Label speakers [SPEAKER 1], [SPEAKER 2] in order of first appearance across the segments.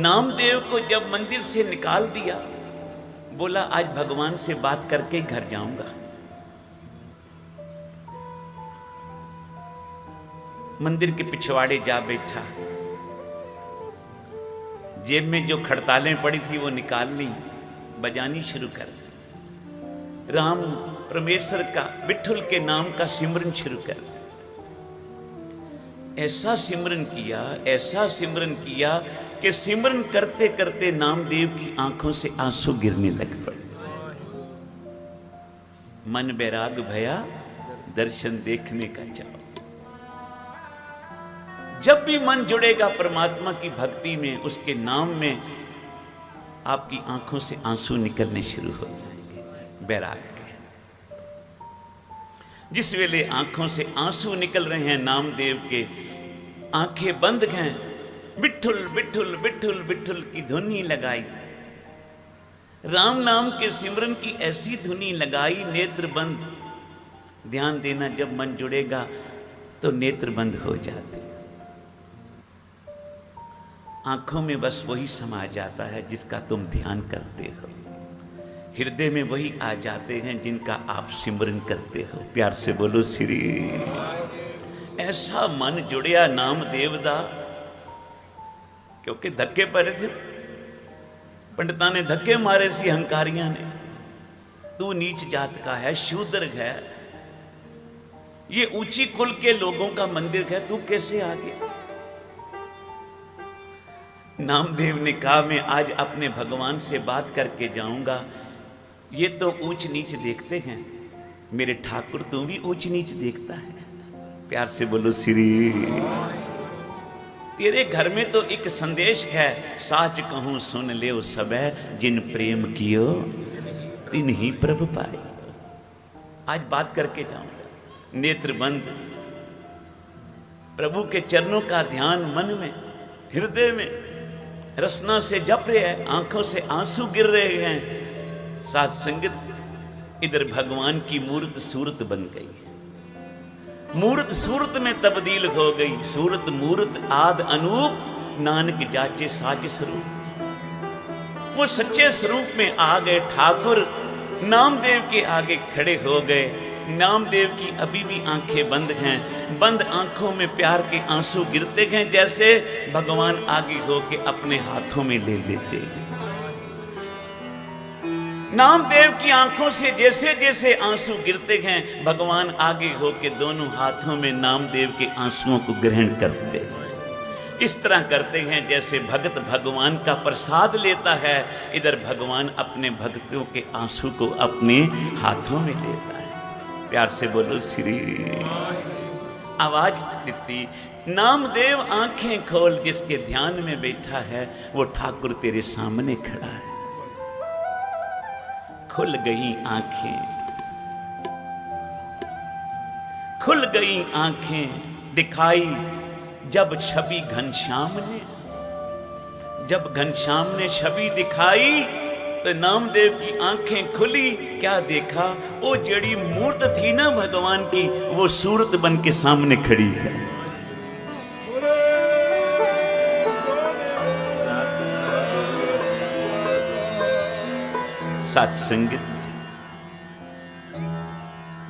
[SPEAKER 1] नामदेव को जब मंदिर से निकाल दिया, बोला आज भगवान से बात करके घर जाऊंगा। मंदिर के पिछवाड़े जा बैठा, जेब में जो खड़तालें पड़ी थी वो निकाल ली, बजानी शुरू कर। राम परमेश्वर का, विठुल के नाम का सिमरन शुरू कर। ऐसा सिमरन किया कि सिमरन करते करते नामदेव की आंखों से आंसू गिरने लग पड़े। मन बैराग भया दर्शन देखने का चाव। जब भी मन जुड़ेगा परमात्मा की भक्ति में, उसके नाम में, आपकी आंखों से आंसू निकलने शुरू हो जाएंगे। बैराग के जिस वेले आंखों से आंसू निकल रहे हैं नामदेव के, आंखें बंद हैं, विठुल विठुल विठुल विठुल की धुनी लगाई, राम नाम के सिमरन की ऐसी धुनी लगाई, नेत्र बंद। ध्यान देना, जब मन जुड़ेगा तो नेत्र बंद हो जाते, आंखों में बस वही समा जाता है जिसका तुम ध्यान करते हो, हृदय में वही आ जाते हैं जिनका आप सिमरन करते हो। प्यार से बोलो श्री। ऐसा मन जुड़िया नामदेव दा, क्योंकि धक्के पड़े थे, पंडिता ने धक्के मारे सी हंकारियां ने, तू नीच जात का है, शूद्र है, ये ऊंची कुल के लोगों का मंदिर है, तू कैसे आ गया? नामदेव ने कहा मैं आज अपने भगवान से बात करके जाऊंगा। ये तो ऊंच नीच देखते हैं, मेरे ठाकुर तू भी ऊंच नीच देखता है। प्यार से बोलो श्री। तेरे घर में तो एक संदेश है, साच कहूं सुन ले सब है, जिन प्रेम कियो तिन ही प्रभु पाए। आज बात करके जाऊंगा, नेत्र बंद, प्रभु के चरणों का ध्यान मन में, हृदय में रसना से जप रहे हैं, आंखों से आंसू गिर रहे हैं। साथ संगत, इधर भगवान की मूर्त सूरत बन गई, मूर्त सूरत में तब्दील हो गई। सूरत मूरत आद अनूप, नानक जाचे साच स्वरूप। वो सच्चे स्वरूप में आ गए ठाकुर, नामदेव के आगे खड़े हो गए। नामदेव की अभी भी आंखें बंद हैं, बंद आंखों में प्यार के आंसू गिरते हैं, जैसे भगवान आगे होके अपने हाथों में ले लेते हैं। नामदेव की आंखों से जैसे जैसे आंसू गिरते हैं, भगवान आगे होके दोनों हाथों में नामदेव के आंसुओं को ग्रहण करते हैं। इस तरह करते हैं जैसे भगत भगवान का प्रसाद लेता है, इधर भगवान अपने भक्तों के आंसू को अपने हाथों में लेता है। प्यार से बोलो श्री। आवाज देती, नामदेव आंखें खोल, जिसके ध्यान में बैठा है वो ठाकुर तेरे सामने खड़ा है। खुल गई आंखें, खुल गई आंखें, दिखाई जब छवि घनश्याम ने, जब घनश्याम ने छवि दिखाई तो नामदेव की आंखें खुली। क्या देखा? वो जड़ी मूर्त थी ना भगवान की, वो सूरत बन के सामने खड़ी है। साथ संगत,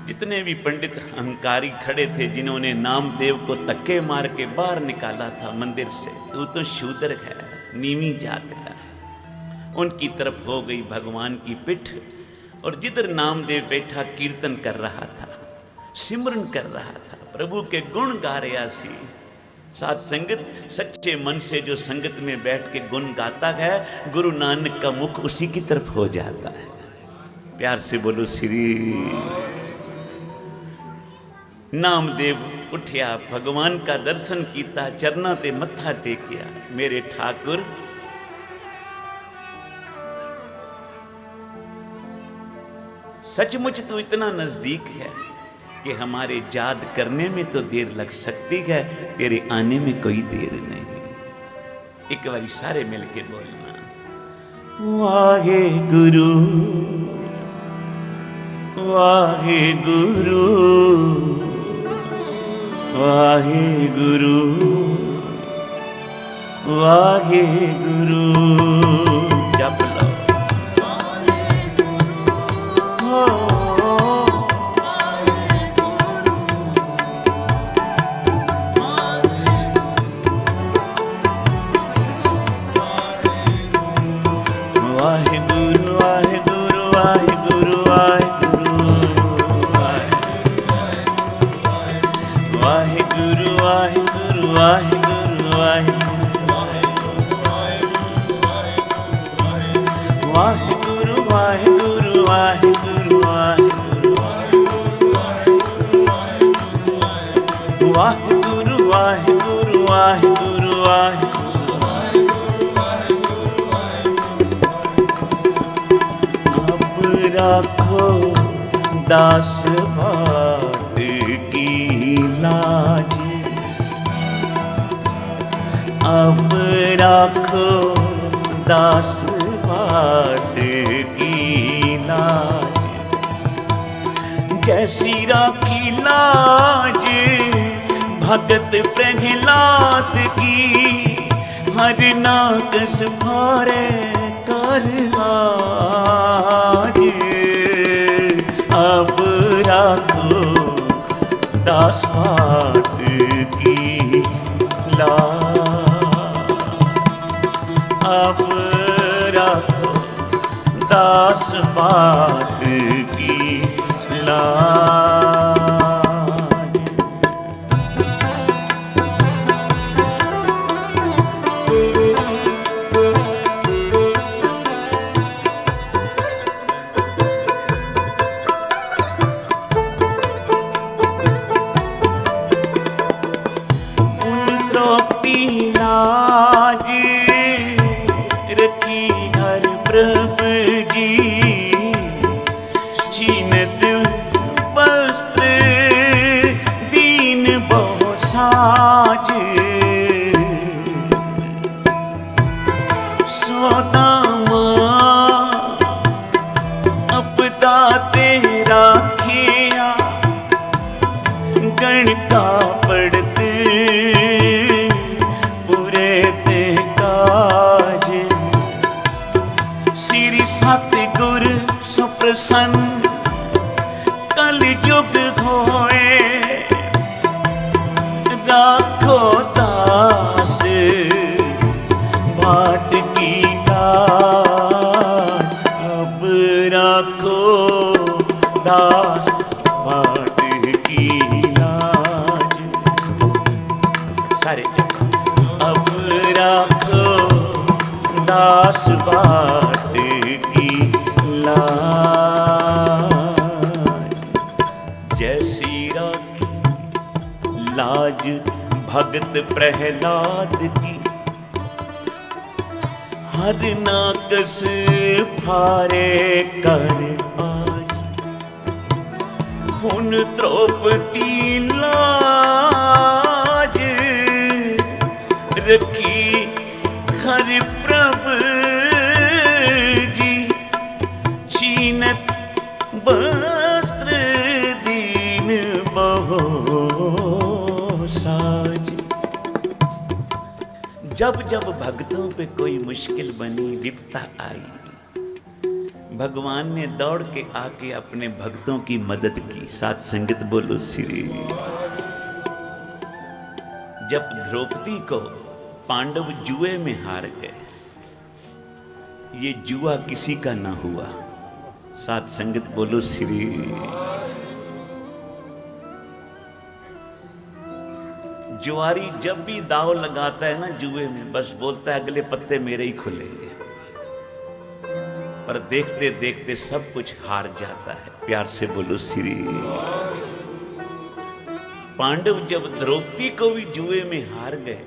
[SPEAKER 1] जितने भी पंडित अहंकारी खड़े थे, जिन्होंने नामदेव को धक्के मार के बाहर निकाला था मंदिर से, तू तो शूद्र है, नीवी जात का है, उनकी तरफ हो गई भगवान की पिठ। और जिधर नामदेव बैठा कीर्तन कर रहा था, सिमरन कर रहा था, प्रभु के गुण गा रहा सी। साथ संगत, सच्चे मन से जो संगत में बैठ के गुण गाता है, गुरु नानक का मुख उसी की तरफ हो जाता है। प्यार से बोलो श्री। नामदेव उठिया, भगवान का दर्शन किया, चरना ते मत्था टेकिया। मेरे ठाकुर, सचमुच तू इतना नजदीक है कि हमारे याद करने में तो देर लग सकती है, तेरे आने में कोई देर नहीं। एक बारी सारे मिलके बोलना, वाहे गुरु वाहे गुरु वाहे गुरु वाहे गुरु जप लो।
[SPEAKER 2] राखो दास बाट की लाज, अब राखो दास बाट की लाज। जैसी राखी लाज भगत प्रहलाद की, हर नाकस भारे कर आज। अब राखो दास बाट की लाज, अब राखो दास बाट की लाज। लाज रखी हर प्रभु जी, छीनत वस्त्र दीन बहु साज। सोदामा अपदा तेरा खिया, गण का पढ़ते सतगुर सुप्रसन्न कल युग होए। राखो दास बाट की लाज, अब राखो दास बाट की लाज। सारे अब राखो दास बाट की लाज। जैसी राखी लाज भगत प्रहलाद की, हर नाकस फारे कर आज। हुन द्रौपदी लाज रखी हर प्रभु जी, छीनत वस्त्र दीन बहु साज। जब जब भक्तों पे कोई मुश्किल बनी, विपता आई, भगवान ने दौड़ के आके अपने भक्तों की मदद की। साथ संगत बोलो श्री। जब द्रौपदी को पांडव जुए में हार गए, ये जुआ किसी का ना हुआ। साथ संगत बोलो श्री। जुआरी जब भी दाव लगाता है ना जुए में, बस बोलता है अगले पत्ते मेरे ही खुलेंगे, पर देखते देखते सब कुछ हार जाता है। प्यार से बोलो श्री। पांडव जब द्रौपदी को भी जुए में हार गए,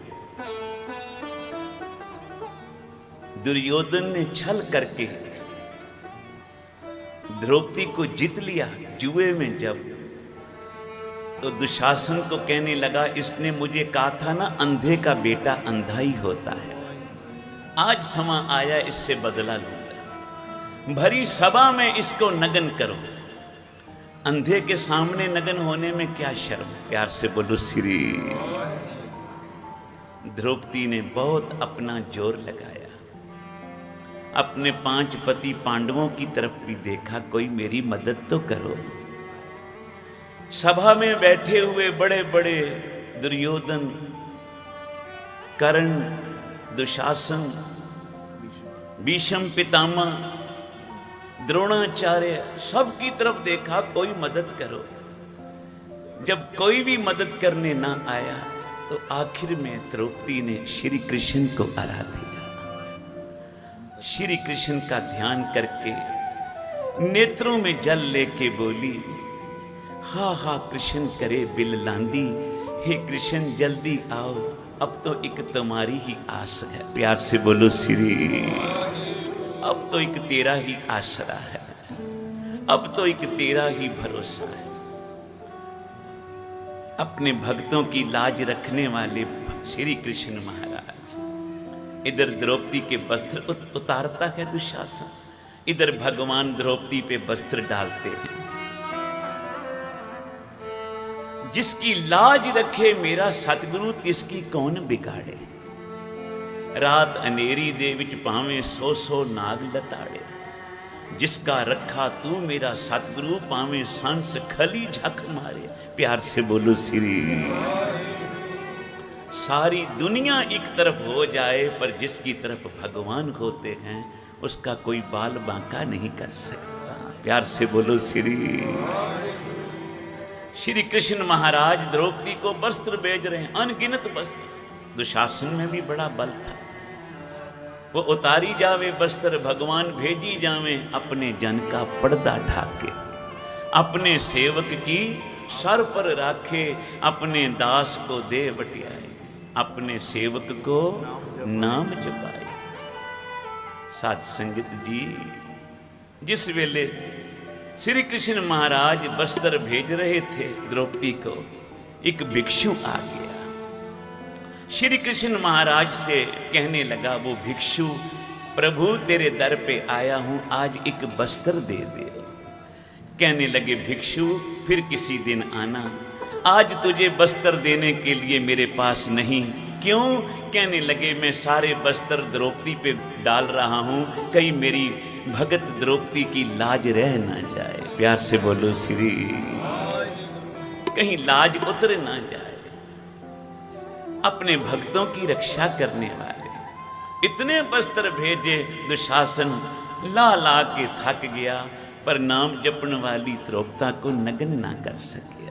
[SPEAKER 2] दुर्योधन ने छल करके द्रौपदी को जीत लिया जुए में। जब तो दुशासन को कहने लगा, इसने मुझे कहा था ना अंधे का बेटा अंधा ही होता है, आज समा आया इससे बदला लूंगा। भरी सभा में इसको नगन करो। अंधे के सामने नगन होने में क्या शर्म। प्यार से बोलो श्री।
[SPEAKER 1] द्रौपदी ने बहुत अपना जोर लगाया, अपने 5 पति पांडवों की तरफ भी देखा, कोई मेरी मदद तो करो। सभा में बैठे हुए बड़े बड़े दुर्योधन, कर्ण, दुशासन, भीष्म पितामह, द्रोणाचार्य, सबकी तरफ देखा, कोई मदद करो। जब कोई भी मदद करने ना आया तो आखिर में द्रौपदी ने श्री कृष्ण को आराधिया। श्री कृष्ण का ध्यान करके नेत्रों में जल लेके बोली, हा हा कृष्ण करे बिल लांदी, हे कृष्ण जल्दी आओ, अब तो एक तुम्हारी ही आस है। प्यार से बोलो श्री, अब तो एक तेरा ही आसरा है, अब तो एक तेरा ही भरोसा है। अपने भक्तों की लाज रखने वाले श्री कृष्ण महाराज इधर द्रौपदी के वस्त्र उतारता है दुशासन, इधर भगवान द्रौपदी पे वस्त्र डालते हैं। जिसकी लाज रखे मेरा सतगुरु, तिसकी कौन बिगाड़े। रात अनेरी दे विच भावें 100 नाग लताड़े, जिसका रखा तू मेरा सतगुरु, पावें सांस खली झक मारे। प्यार से बोलो श्री। सारी दुनिया एक तरफ हो जाए पर जिसकी तरफ भगवान होते हैं उसका कोई बाल बांका नहीं कर सकता। प्यार से बोलो श्री। श्री कृष्ण महाराज द्रौपदी को वस्त्र भेज रहे हैं, अनगिनत वस्त्र। दुशासन में भी बड़ा बल था, वो उतारी जावे वस्त्र, भगवान भेजी जावे अपने जन का पर्दा ढाके, अपने सेवक की सर पर राखे, अपने दास को दे बटियाए, अपने सेवक को नाम जपाए। साध संगत जी, जिस वेले श्री कृष्ण महाराज वस्त्र भेज रहे थे द्रौपदी को, एक भिक्षु आ गया। श्री कृष्ण महाराज से कहने लगा वो भिक्षु, प्रभु तेरे दर पे आया हूं, आज एक वस्त्र दे दे। कहने लगे भिक्षु फिर किसी दिन आना, आज तुझे वस्त्र देने के लिए मेरे पास नहीं। क्यों? कहने लगे मैं सारे वस्त्र द्रौपदी पे डाल रहा हूं, कहीं मेरी भगत द्रौपदी की लाज रह ना जाए। प्यार से बोलो श्री, कहीं लाज उतर ना जाए। अपने भक्तों की रक्षा करने वाले इतने वस्त्र भेजे, दुशासन ला ला के थक गया, पर नाम जपने वाली द्रौपदी को नग्न ना कर सके।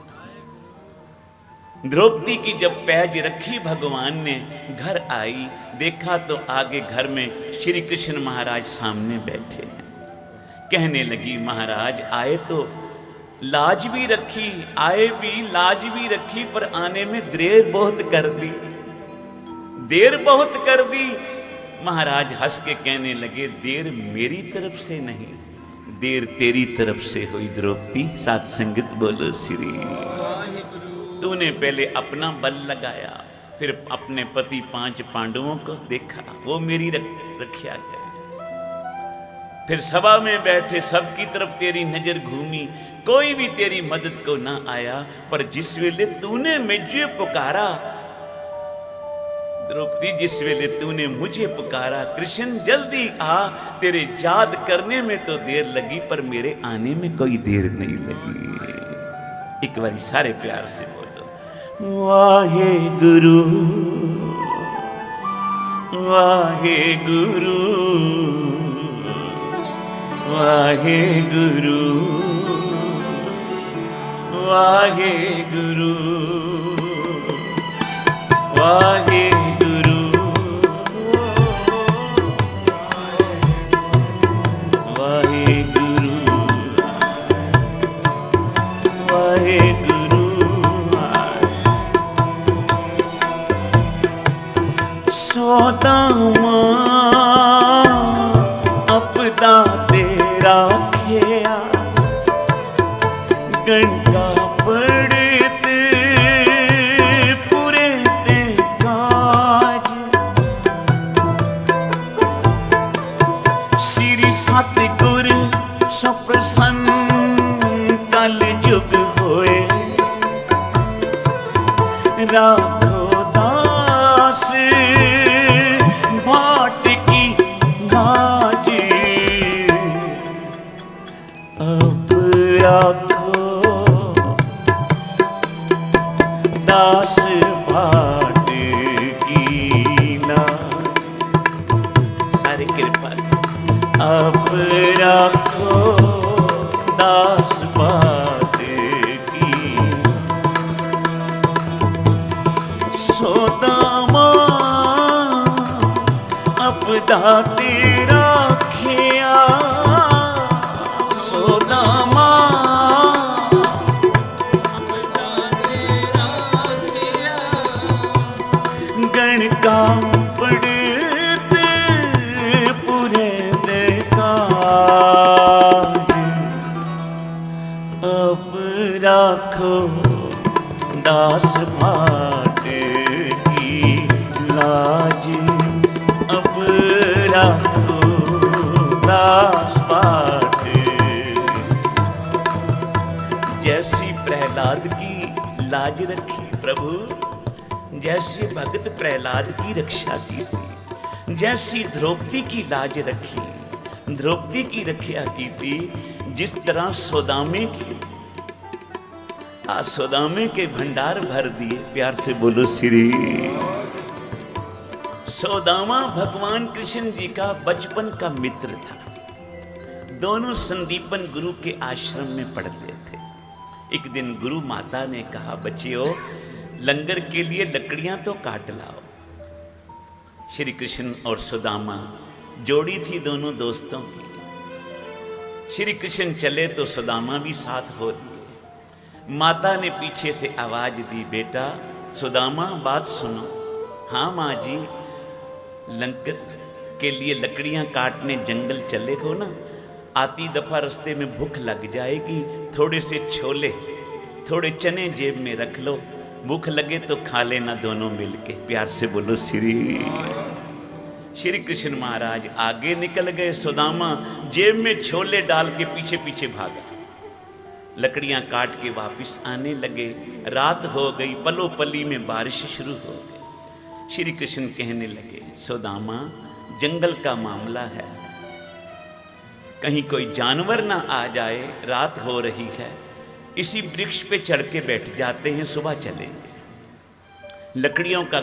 [SPEAKER 1] द्रौपदी की जब पैज रखी भगवान ने, घर आई, देखा तो आगे घर में श्री कृष्ण महाराज सामने बैठे हैं। कहने लगी महाराज आए तो लाज भी रखी, आए भी लाज भी रखी, पर आने में देर बहुत कर दी, देर बहुत कर दी। महाराज हंस के कहने लगे देर मेरी तरफ से नहीं, देर तेरी तरफ से हुई द्रौपदी। साथ संगत बोलो श्री। तूने पहले अपना बल लगाया, फिर अपने पति 5 पांडवों को देखा, वो मेरी रक्षा करे। फिर सभा में बैठे सबकी तरफ तेरी नजर घूमी, कोई भी तेरी मदद को ना आया, पर जिस वेले तूने मुझे पुकारा द्रौपदी, जिस वेले तूने मुझे पुकारा, कृष्ण जल्दी आ, तेरे याद करने में तो देर लगी पर मेरे आने में कोई देर नहीं लगी। एक बारी सारे प्यार से बोलो वाहे गुरु, वाहे गुरु, वाहे गुरु, वाहे गुरु, वाहे गुरु, वाहे गुरु, वाहे गुरु। सोदामा अपदा तेरा खेया, गंगा पड़ते पूरे ते काज, श्री सतगुर सुप्रसन्न कल जुग होए, राखो दास
[SPEAKER 2] राखो दास भाट की लाज। सारे कृपा अब राखो दास भाट की। सोदामा अपदा तेरा खिया। सोदामा गण का पड़ते पूरे देकाज। अब राखो दास भाट की लाज। अब राखो दास भाट। जैसी प्रहलाद की लाज रखी प्रभु, जैसे भगत प्रहलाद की रक्षा की थी, जैसी द्रौपदी की लाज रखी, द्रौपदी की रक्षा की थी, जिस तरह सोदामे की सोदामे के भंडार भर दिए। प्यार से बोलो श्री। सोदामा भगवान कृष्ण जी का बचपन का मित्र था। दोनों संदीपन गुरु के आश्रम में पढ़ते थे। एक दिन गुरु माता ने कहा, बच्चियों लंगर के लिए लकड़ियां तो काट लाओ। श्री कृष्ण और सुदामा जोड़ी थी दोनों दोस्तों की। श्री कृष्ण चले तो सुदामा भी साथ हो दिए। माता ने पीछे से आवाज दी, बेटा सुदामा बात सुनो। हाँ माँ जी, लंगर के लिए लकड़ियां काटने जंगल चले हो ना, आती दफा रास्ते में भूख लग जाएगी, थोड़े से छोले थोड़े चने जेब में रख लो, भूख लगे तो खा लेना दोनों मिलके। प्यार से बोलो श्री। श्री कृष्ण महाराज आगे निकल गए। सुदामा जेब में छोले डाल के पीछे पीछे भागा। लकड़ियां काट के वापस आने लगे। रात हो गई, पलो पली में बारिश शुरू हो गई। श्री कृष्ण कहने लगे, सुदामा जंगल का मामला है, कहीं कोई जानवर ना आ जाए, रात हो रही है, इसी वृक्ष पे चढ़ के बैठ जाते हैं, सुबह चलेंगे। लकड़ियों का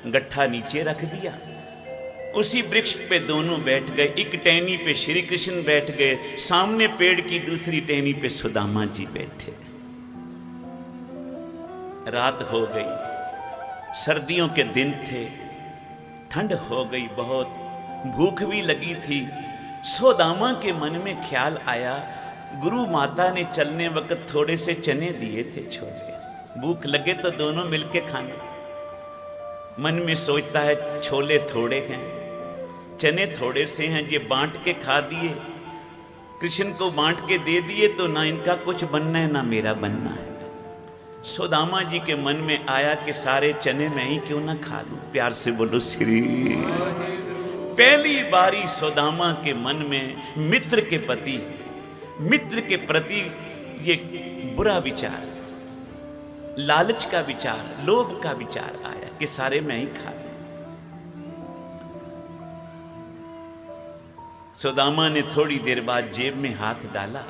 [SPEAKER 2] गट्ठा नीचे रख दिया, उसी वृक्ष पे दोनों बैठ गए। एक टहनी पे श्री कृष्ण बैठ गए, सामने पेड़ की दूसरी टहनी पे सुदामा जी बैठे। रात हो गई, सर्दियों के दिन थे, ठंड हो गई बहुत, भूख भी लगी थी। सुदामा के मन में ख्याल आया, गुरु माता ने चलने वक्त थोड़े से चने दिए थे छोले, भूख लगे तो दोनों मिलके खाना। मन में सोचता है छोले थोड़े हैं, चने थोड़े से हैं, ये बांट के खा दिए, कृष्ण को बांट के दे दिए तो ना इनका कुछ बनना है ना मेरा बनना है। सुदामा जी के मन में आया कि सारे चने मैं ही क्यों ना खा लूं। प्यार से बोलो श्री। पहली बारी सुदामा के मन में मित्र के मित्र के प्रति ये बुरा विचार, लालच का विचार, लोभ का विचार आया कि सारे मैं ही खा लूं। सुदामा ने थोड़ी देर बाद जेब में हाथ डाला,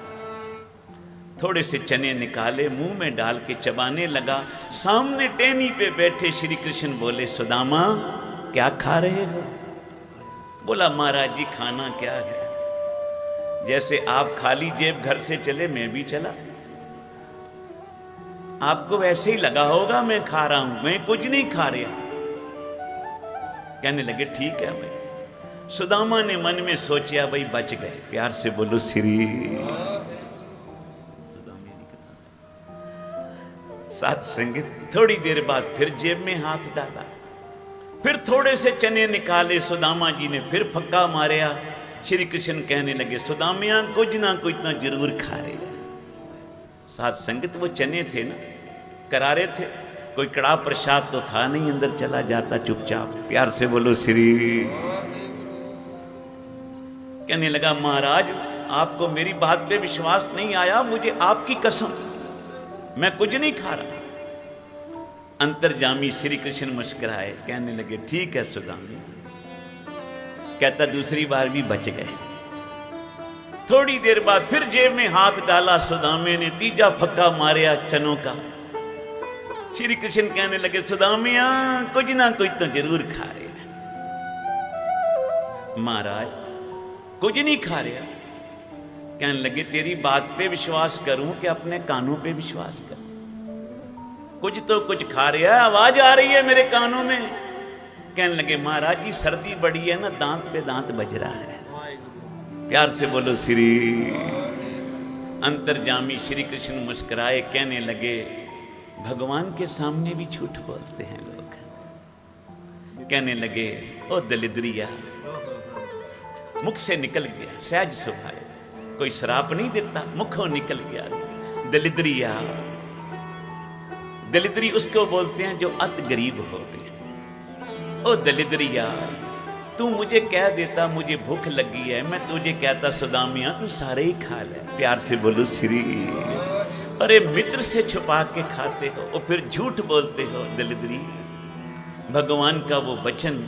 [SPEAKER 2] थोड़े से चने निकाले, मुंह में डाल के चबाने लगा। सामने टहनी पे बैठे श्री कृष्ण बोले, सुदामा क्या खा रहे हो? बोला, महाराज जी खाना क्या है, जैसे आप खाली जेब घर से चले मैं भी चला, आपको वैसे ही लगा होगा मैं खा रहा हूं, मैं कुछ नहीं खा रहा। कहने लगे ठीक है भाई। सुदामा ने मन में सोचा, भाई बच गए। प्यार से बोलो श्री। साथ संगत थोड़ी देर बाद फिर जेब में हाथ डाला, फिर थोड़े से चने निकाले। सुदामा जी ने फिर फक्का मारा। श्री कृष्ण कहने लगे, सुदामिया कुछ ना कुछ ना जरूर खा रहे हैं। साथ संगत वो चने थे ना, करारे थे, कोई कड़ा प्रसाद तो था नहीं, अंदर चला जाता चुपचाप। प्यार से बोलो श्री। कहने लगा, महाराज आपको मेरी बात पे विश्वास नहीं आया, मुझे आपकी कसम मैं कुछ नहीं खा रहा। अंतर्जामी श्री कृष्ण मुस्कुराए, कहने लगे ठीक है सुदामी। कहता दूसरी बार भी बच गए।
[SPEAKER 1] थोड़ी देर बाद फिर जेब में हाथ डाला सुदामे ने, तीजा फक्का मारिया चनों का। श्री कृष्ण कहने लगे सुदामिया कुछ ना कुछ तो जरूर खा रहे हैं। महाराज कुछ नहीं खा रहा। कहने लगे तेरी बात पे विश्वास करूं कि अपने कानों पे विश्वास करूं? कुछ तो कुछ खा रहा है, आवाज आ रही है मेरे कानों में। कहने लगे महाराज जी सर्दी बड़ी है ना, दांत पे दांत बज रहा है। प्यार से बोलो श्री। अंतर्जामी श्री कृष्ण मुस्कुराए, कहने लगे भगवान के सामने भी झूठ बोलते हैं लोग। कहने लगे ओ दलिद्रिया, मुख से निकल गया सहज सुभाए, कोई श्राप नहीं देता, मुखों निकल गया दलिद्रिया। दलिद्री उसको बोलते हैं जो अति गरीब हो गए। ओ दलिद्रिया, तू मुझे कह देता मुझे भूख लगी है, मैं तुझे कहता सुदामिया तू सारे ही खा ले। प्यार से बोलो श्री। अरे मित्र से छुपा के खाते हो और फिर झूठ बोलते हो दलिद्री। भगवान का वो वचन,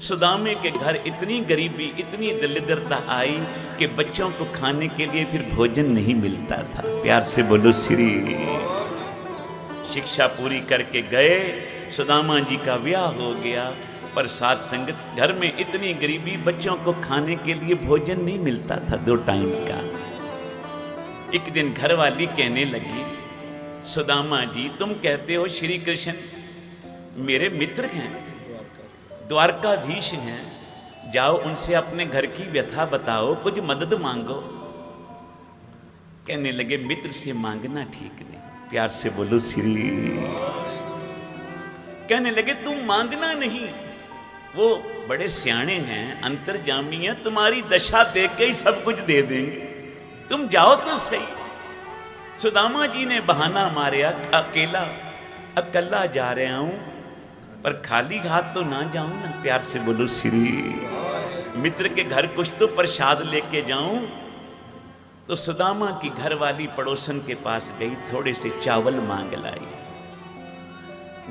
[SPEAKER 1] सुदामे के घर इतनी गरीबी इतनी दरिद्रता आई कि बच्चों को खाने के लिए फिर भोजन नहीं मिलता था। प्यार से बोलो श्री। शिक्षा पूरी करके गए, सुदामा जी का ब्याह हो गया, पर साथ संगत घर में इतनी गरीबी, बच्चों को खाने के लिए भोजन नहीं मिलता था 2 टाइम का। एक दिन घरवाली कहने लगी सुदामा जी तुम कहते हो श्री कृष्ण मेरे मित्र हैं, द्वारकाधीश हैं, जाओ उनसे अपने घर की व्यथा बताओ, कुछ मदद मांगो। कहने लगे मित्र से मांगना ठीक नहीं। प्यार से बोलो श्री। कहने लगे तुम मांगना नहीं, वो बड़े सियाणे हैं, अंतर्जामी हैं, तुम्हारी दशा देख के ही सब कुछ दे देंगे, तुम जाओ तो सही। सुदामा जी ने बहाना मारा, अकेला जा रहा हूं, पर खाली हाथ तो ना जाऊं ना। प्यार से बोलो श्री। मित्र के घर कुछ तो प्रसाद लेके जाऊं। तो सुदामा की घरवाली पड़ोसन के पास गई, थोड़े से चावल मांग लाई।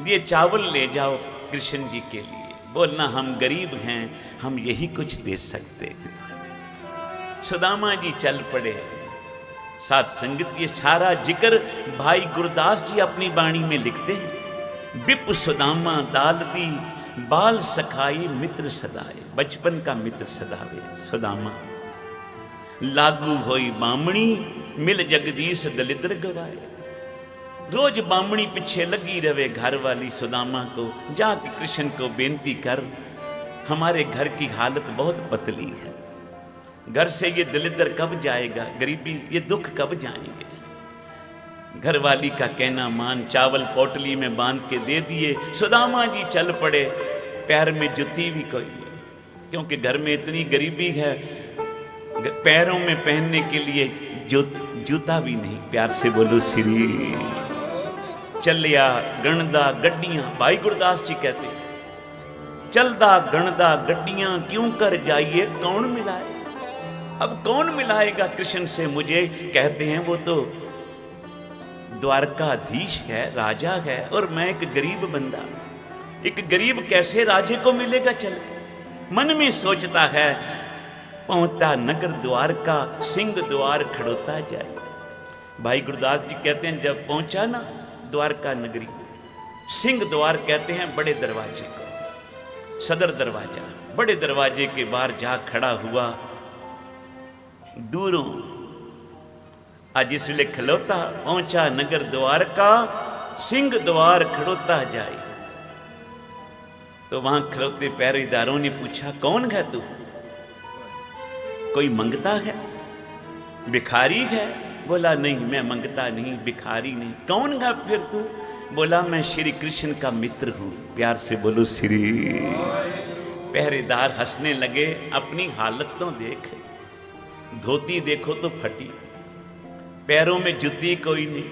[SPEAKER 1] ये चावल ले जाओ कृष्ण जी के लिए, बोलना हम गरीब हैं, हम यही कुछ दे सकते हैं। सुदामा जी चल पड़े। साथ संगत ये सारा जिक्र भाई गुरदास जी अपनी बाणी में लिखते हैं। विप सुदामा दाल दी, बाल सखाई मित्र सदाए। बचपन का मित्र सदावे सुदामा। लागू होई बामणी, मिल जगदीश दलिद्र गवाए। रोज बामणी पीछे लगी रहे घर वाली सुदामा को, जाके कृष्ण को बेनती कर, हमारे घर की हालत बहुत पतली है, घर से ये दलिद्र कब जाएगा, गरीबी ये दुख कब जाएंगे। घर वाली का कहना मान चावल पोटली में बांध के दे दिए। सुदामा जी चल पड़े, पैर में जुती भी कोई नहीं, क्योंकि घर में इतनी गरीबी है, पैरों में पहनने के लिए जूता भी नहीं। प्यार से बोलो श्री। चलिया गणदा गड्डियां, भाई गुरदास जी कहते चलदा गणदा गड्डियां, क्यों कर जाइए कौन मिलाए। अब कौन मिलाएगा कृष्ण से मुझे, कहते हैं वो तो द्वारकाधीश है, राजा है, और मैं एक गरीब बंदा। एक गरीब कैसे राजे को मिलेगा चल के। मन में सोचता है पहुंचता नगर द्वारका, सिंह द्वार खड़ोता जाए। भाई गुरदास जी कहते हैं जब पहुंचा ना द्वारका नगरी, सिंह द्वार कहते हैं बड़े दरवाजे को, सदर दरवाजा। बड़े दरवाजे के बाहर जा खड़ा हुआ, दूरों आज इसलिए खलोता, पहुंचा नगर द्वार का, सिंह द्वार खड़ोता जाए। तो वहां खड़ोते पहरेदारों ने पूछा कौन है तू, कोई मंगता है, भिखारी है। बोला नहीं मैं मंगता नहीं, भिखारी नहीं। कौन है फिर तू, बोला मैं श्री कृष्ण का मित्र हूं। प्यार से बोलो श्री। पहरेदार हंसने लगे, अपनी हालत तो देख, धोती देखो तो फटी, पैरों में जुत्ती कोई नहीं,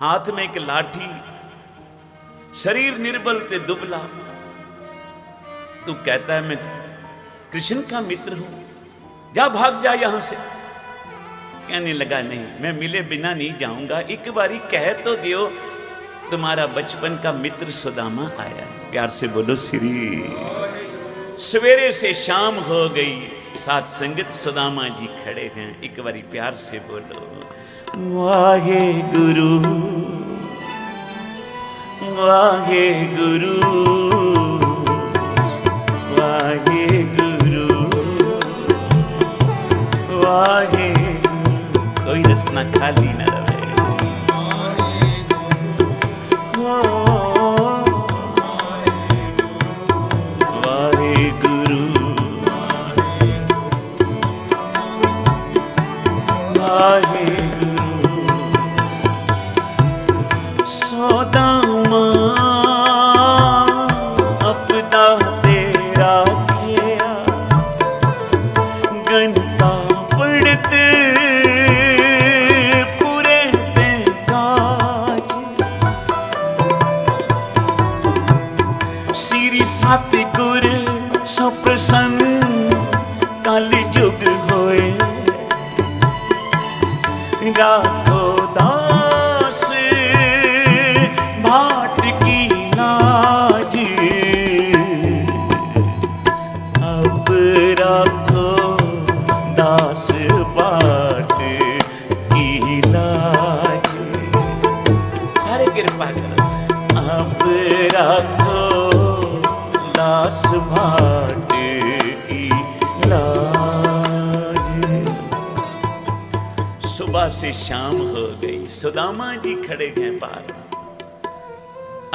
[SPEAKER 1] हाथ में एक लाठी, शरीर निर्बल ते दुबला। तू कहता है मैं कृष्ण का मित्र हूं, जा भाग जा यहां से। कहने लगा नहीं मैं मिले बिना नहीं जाऊंगा, एक बारी कह तो दियो तुम्हारा बचपन का मित्र सुदामा आया है। प्यार से बोलो श्री। सवेरे से शाम हो गई, साथ संगत सुदामा जी खड़े हैं, एक बारी प्यार से बोलो वाहे गुरु वाहे गुरु वाहे गुरु वाहे गुरु। कोई रसना खाली न रहे। सोदामा अपदा तेरा किया घंटा पड़ते पूरे काज श्री सतगुर सो प्रसन्न कल जुग होए राखो दास भाट की लाज अब राखो दास भाट की लाज। सारे कृपा करो। अब राखो दास भाट की लाज। सुबह से शाम हो गई, सुदामा जी खड़े हैं पार।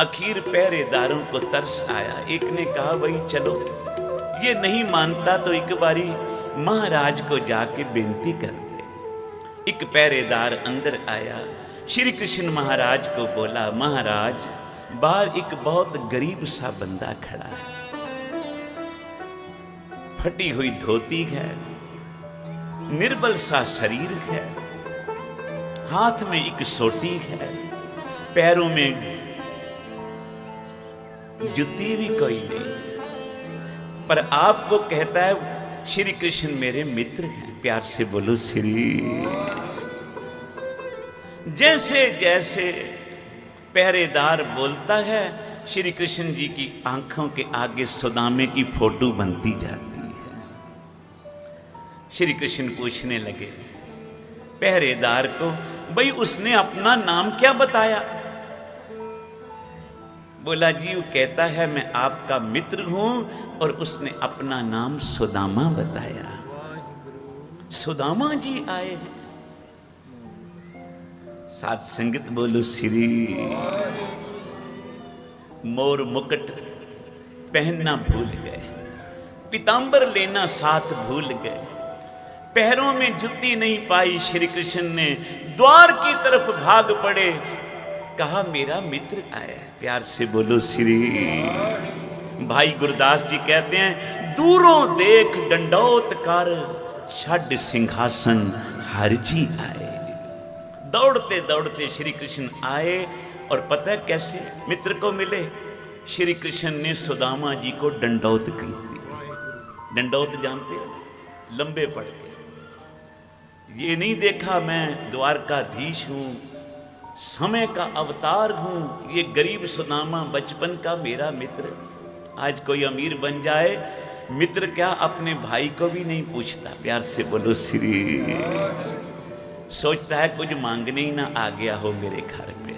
[SPEAKER 1] आखिर पहरेदारों को तरस आया। एक ने कहा भाई चलो, ये नहीं मानता तो एक बारी महाराज को जाके बेनती कर दे। एक पहरेदार अंदर आया, श्री कृष्ण महाराज को बोला महाराज बाहर एक बहुत गरीब सा बंदा खड़ा है, फटी हुई धोती है, निर्बल सा शरीर है, हाथ में एक सोटी है, पैरों में जुत्ती भी कोई नहीं, पर आपको कहता है श्री कृष्ण मेरे मित्र हैं। प्यार से बोलो श्री। जैसे जैसे पहरेदार बोलता है, श्री कृष्ण जी की आंखों के आगे सुदामे की फोटो बनती जाती है। श्री कृष्ण पूछने लगे पहरेदार को, भाई उसने अपना नाम क्या बताया? बोला जी वो कहता है मैं आपका मित्र हूं, और उसने अपना नाम सुदामा बताया। सुदामा जी आए हैं। साथ संगत बोलो श्री। मोर मुकुट पहनना भूल गए, पीतांबर लेना साथ भूल गए, पैरों में जुत्ती नहीं पाई। श्री कृष्ण ने द्वार की तरफ भाग पड़े, कहा मेरा मित्र आया। प्यार से बोलो श्री। भाई गुरदास जी कहते हैं दूरों देख डंडौत कर छड़ सिंहासन हरजी आए। दौड़ते दौड़ते श्री कृष्ण आए, और पता है कैसे मित्र को मिले? श्री कृष्ण ने सुदामा जी को डंडौत की थी। डंडौत जानते हो? लंबे पड़ गए। ये नहीं देखा मैं द्वारकाधीश हूं, समय का अवतार हूं। ये गरीब सुदामा बचपन का मेरा मित्र आज कोई अमीर बन जाए, मित्र क्या अपने भाई को भी नहीं पूछता। प्यार से बोलो श्री। सोचता है कुछ मांगने ही ना आ गया हो मेरे घर पे।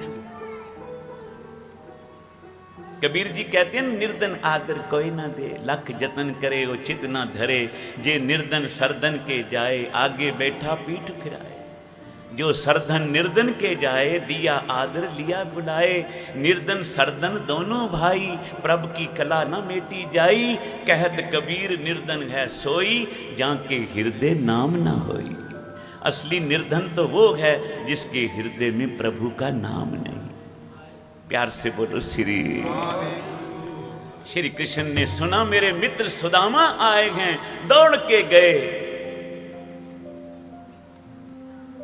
[SPEAKER 1] कबीर जी कहते हैं निर्धन आदर कोई ना दे, लख जतन करे वो चित ना धरे, जे निर्धन सरधन के जाए आगे बैठा पीठ फिराए। जो सरधन निर्धन के जाए दिया आदर लिया बुलाए। निर्धन सरधन दोनों भाई प्रभ की कला न मेटी जाई। कहत कबीर निर्धन है सोई जाके हृदय नाम ना होई। असली निर्धन तो वो है जिसके हृदय में प्रभु का नाम नहीं। प्यार से बोलो श्री। श्री कृष्ण ने सुना मेरे मित्र सुदामा आए हैं, दौड़ के गए,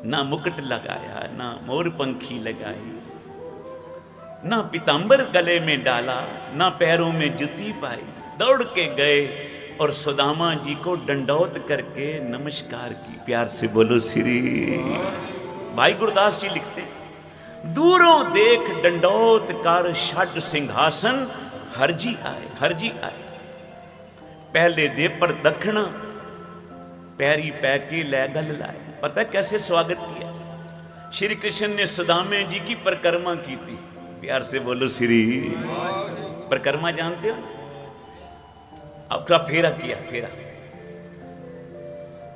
[SPEAKER 1] ना मुकुट लगाया, ना मोर पंखी लगाई, ना पीतांबर गले में डाला, ना पैरों में जुती पाई। दौड़ के गए और सुदामा जी को दंडौत करके नमस्कार की। प्यार से बोलो श्री। भाई गुरदास जी लिखते दूरों देख दंडौत कर छड़ सिंहासन हरजी आए। हरजी आए पहले दे पर दक्षिणा पैरी पै के लै गल लाए। पता है कैसे स्वागत किया? श्री कृष्ण ने सुदामे जी की परिक्रमा की थी। प्यार से बोलो श्री। परिक्रमा जानते हो? आपका फेरा किया, फेरा।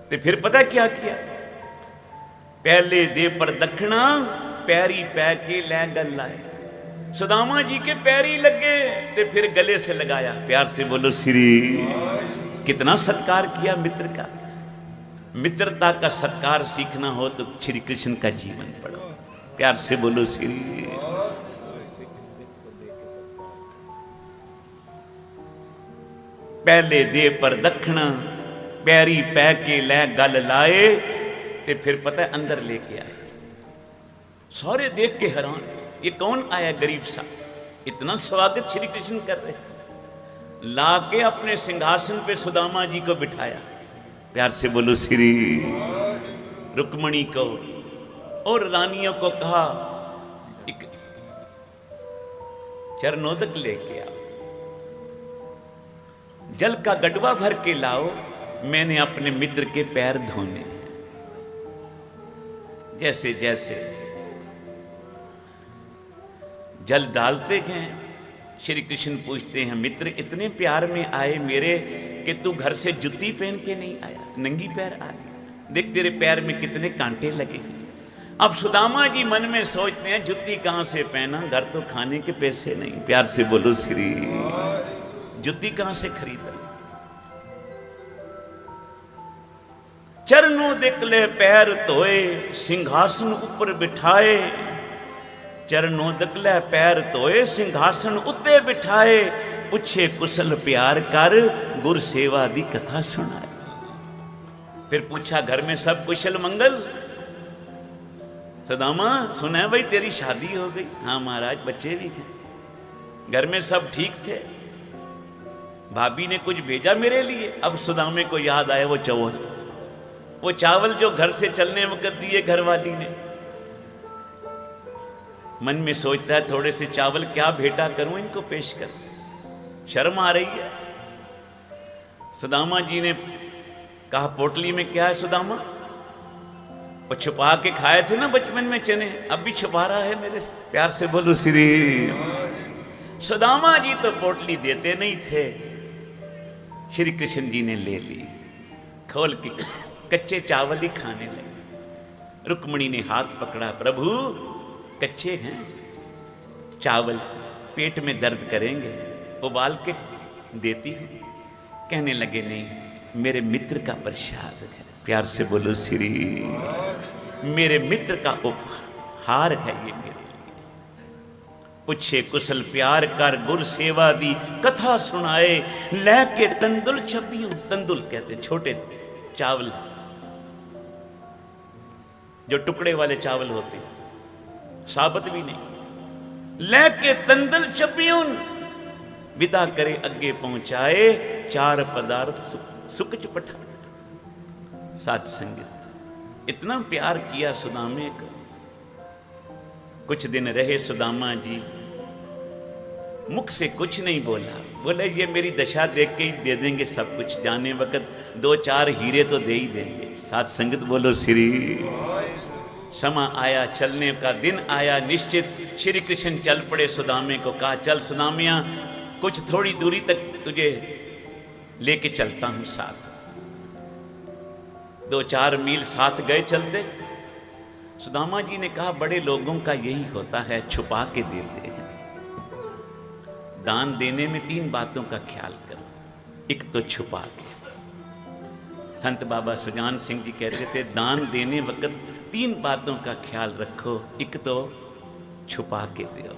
[SPEAKER 1] तो फिर पता क्या किया? पहले दे पर दक्षिणा, पैरी पै के लै गल लाए। सुदामा जी के पैरी लगे तो फिर गले से लगाया। प्यार से बोलो श्री। कितना सत्कार किया मित्र का। मित्रता का सत्कार सीखना हो तो श्री कृष्ण का जीवन पढ़ो। प्यार से बोलो श्री। पहले दे पर दक्षिणा, पैरी पै के लै गल लाए। ते फिर पता है अंदर लेके आए। सारे देख के हैरान, ये कौन आया गरीब सा, इतना स्वागत श्री कृष्ण कर रहे। लाके अपने सिंहासन पे सुदामा जी को बिठाया। प्यार से बोलो श्री। रुक्मणी को और रानियों को कहा एक चरणोदक लेके आओ, जल का गडवा भर के लाओ, मैंने अपने मित्र के पैर धोने हैं। जैसे जैसे जल डालते हैं, श्री कृष्ण पूछते हैं, मित्र इतने प्यार में आए मेरे कि तू घर से जूती पहन के नहीं आया, नंगी पैर आया। देख तेरे पैर में कितने कांटे लगे। अब सुदामा जी मन में सोचते हैं जूती कहां से पहना, घर तो खाने के पैसे नहीं। प्यार से बोलो श्री। जूती कहां से खरीदा? चरणों दिकले पैर धोए, सिंहासन ऊपर बिठाए। चरणों दिकले पैर धोए, सिंहासन उत्ते बिठाए। पूछे कुशल प्यार कर, गुर सेवा दी कथा सुनाए। फिर पूछा घर में सब कुशल मंगल? सुदामा सुना है भाई तेरी शादी हो गई? हाँ महाराज, बच्चे भी हैं, घर में सब ठीक थे। भाभी ने कुछ भेजा मेरे लिए। अब सुदामे को याद आया वो चावल जो घर से चलने वक्त दिए घरवाली ने। मन में सोचता है थोड़े से चावल क्या भेंटा करूं इनको पेश कर। शर्म आ रही है। सुदामा जी ने कहा पोटली में क्या है सुदामा? वो छुपा के खाए थे ना बचपन में चने, अब भी छुपा रहा है मेरे से। प्यार से बोलो श्री। सुदामा जी तो पोटली देते नहीं थे, श्री कृष्ण जी ने ले ली, खोल के कच्चे चावल ही खाने लगे। रुक्मणी ने हाथ पकड़ा, प्रभु कच्चे हैं चावल, पेट में दर्द करेंगे, उबाल के देती हूं। कहने लगे नहीं, मेरे मित्र का प्रसाद है। प्यार से बोलो श्री। मेरे मित्र का उपहार है ये मेरे लिए। पूछे कुशल प्यार कर, गुर सेवा दी कथा सुनाए। लेके तंदुल छपियों, तंदुल कहते छोटे चावल जो टुकड़े वाले चावल होते, साबत भी नहीं। लेके तंदुल छपियों, विदा करे अगे पहुंचाए। चार पदार्थ सुकच पठा। साथ संगत इतना प्यार किया सुदामे को। कुछ दिन रहे सुदामा जी, मुख से कुछ नहीं बोला। बोले ये मेरी दशा देख के ही दे देंगे सब कुछ, जाने वक्त 2-4 हीरे तो दे ही देंगे। साथ संगत बोलो श्री। समा आया, चलने का दिन आया निश्चित। श्री कृष्ण चल पड़े। सुदामे को कहा चल सुदामिया, कुछ थोड़ी दूरी तक तुझे लेके चलता हूं साथ। 2-4 मील साथ गए चलते। सुदामा जी ने कहा बड़े लोगों का यही होता है, छुपा के देते हैं। दान देने में 3 बातों का ख्याल करो। एक तो छुपा के। संत बाबा सुजान सिंह जी कहते थे दान देने वक्त 3 बातों का ख्याल रखो। एक तो छुपा के दियो,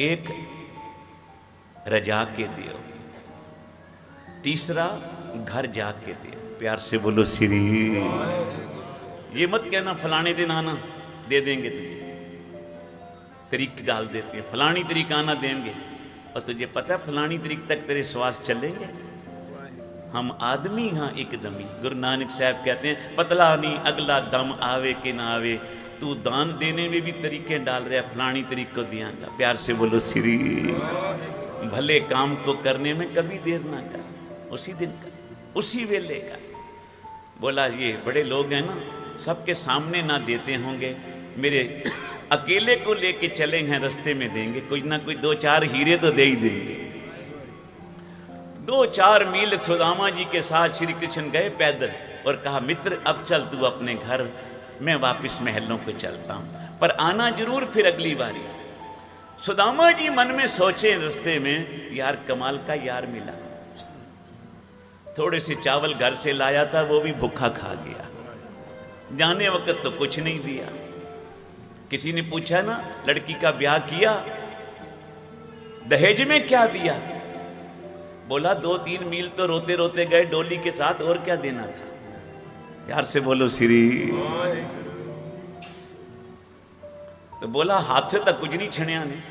[SPEAKER 1] एक रजा के दियो, तीसरा घर जाके दियो। प्यार से बोलो श्री। ये मत कहना फलाने दिन आना दे देंगे तुझे, तरीक डाल देते हैं, फलानी तरीक आना देंगे, और तुझे पता है फलानी तरीक तक तेरे श्वास चलेंगे। हम आदमी हाँ एकदम ही। गुरु नानक साहब कहते हैं पतला नहीं अगला दम आवे कि ना आवे। तू दान देने में भी तरीके डाल रहा है, फलानी तरीक को दियांगा। प्यार से बोलो श्री। भले काम को करने में कभी देर ना कर, उसी दिन कर, उसी वेले का। बोला ये बड़े लोग हैं ना, सबके सामने ना देते होंगे, मेरे अकेले को लेके चले हैं, रास्ते में देंगे, कुछ ना कुछ 2-4 हीरे तो दे ही देंगे। 2-4 मील सुदामा जी के साथ श्री कृष्ण गए पैदल और कहा मित्र अब चल तू अपने घर, मैं वापस महलों को चलता हूं, पर आना जरूर फिर अगली बारी। सुदामा जी मन में सोचे रास्ते में, यार कमाल का यार मिला, थोड़े से चावल घर से लाया था वो भी भूखा खा गया, जाने वक्त तो कुछ नहीं दिया। किसी ने पूछा ना लड़की का ब्याह किया, दहेज में क्या दिया? बोला 2-3 मील तो रोते रोते गए डोली के साथ, और क्या देना था? यार से बोलो श्री। तो बोला हाथ तक कुछ नहीं छणिया ने,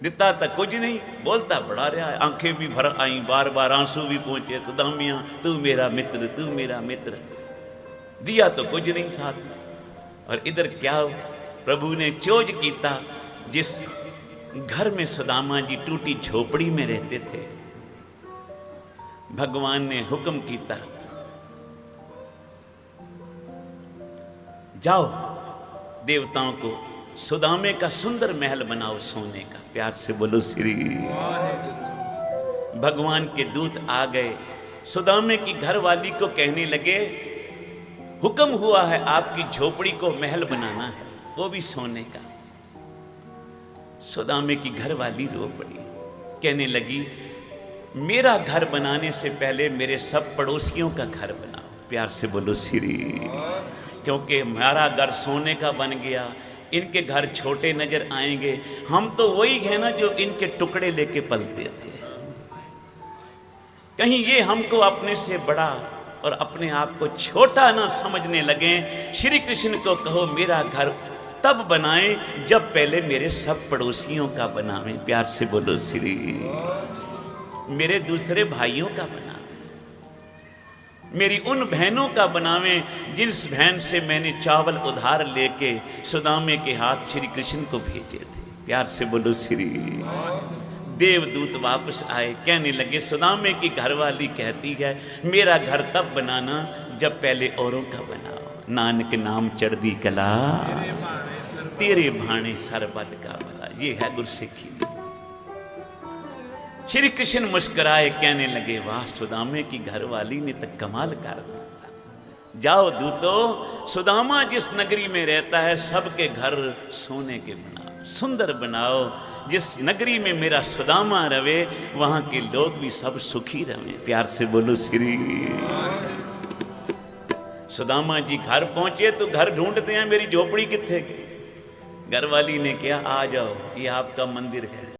[SPEAKER 1] दिता तक कुछ नहीं, बोलता बड़ा रहा, आंखें भी भर आई, बार बार आंसू भी पहुंचे, सुदामिया तू मेरा मित्र, तू मेरा मित्र, दिया तो कुछ नहीं साथ में। और इधर क्या प्रभु ने चोज कीता, जिस घर में सुदामा जी टूटी झोपड़ी में रहते थे, भगवान ने हुक्म कीता जाओ देवताओं को सुदामे का सुंदर महल बनाओ सोने का। प्यार से बोलो श्री। भगवान के दूत आ गए, सुदामे की घरवाली को कहने लगे हुक्म हुआ है आपकी झोपड़ी को महल बनाना है, वो भी सोने का। सुदामे की घरवाली रो पड़ी, कहने लगी मेरा घर बनाने से पहले मेरे सब पड़ोसियों का घर बनाओ। प्यार से बोलो श्री। क्योंकि हमारा घर सोने का बन गया, इनके घर छोटे नजर आएंगे, हम तो वही है ना जो इनके टुकड़े लेके पलते थे, कहीं ये हमको अपने से बड़ा और अपने आप को छोटा ना समझने लगे। श्री कृष्ण को कहो मेरा घर तब बनाएं जब पहले मेरे सब पड़ोसियों का बनावें। प्यार से बोलो श्री। मेरे दूसरे भाइयों का बनावें, मेरी उन बहनों का बनावें जिस बहन से मैंने चावल उधार लेके सुदामे के हाथ श्री कृष्ण को भेजे थे। प्यार से बोलो श्री। देवदूत वापस आए, कहने लगे सुदामे की घरवाली कहती है मेरा घर तब बनाना जब पहले औरों का बनाओ। नानक नाम चढ़दी कला तेरे भाणे सरबत का भला। ये है गुरसिक्खी। श्री कृष्ण मुस्कुराए, कहने लगे वाह सुदामे की घरवाली ने तो कमाल कर दिया। जाओ दूतो, सुदामा जिस नगरी में रहता है सबके घर सोने के बनाओ, सुंदर बनाओ। जिस नगरी में मेरा सुदामा रवे वहां के लोग भी सब सुखी रहे। प्यार से बोलो श्री। सुदामा जी घर पहुंचे तो घर ढूंढते हैं मेरी झोपड़ी किथे। घरवाली ने कहा आ जाओ, ये आपका मंदिर है।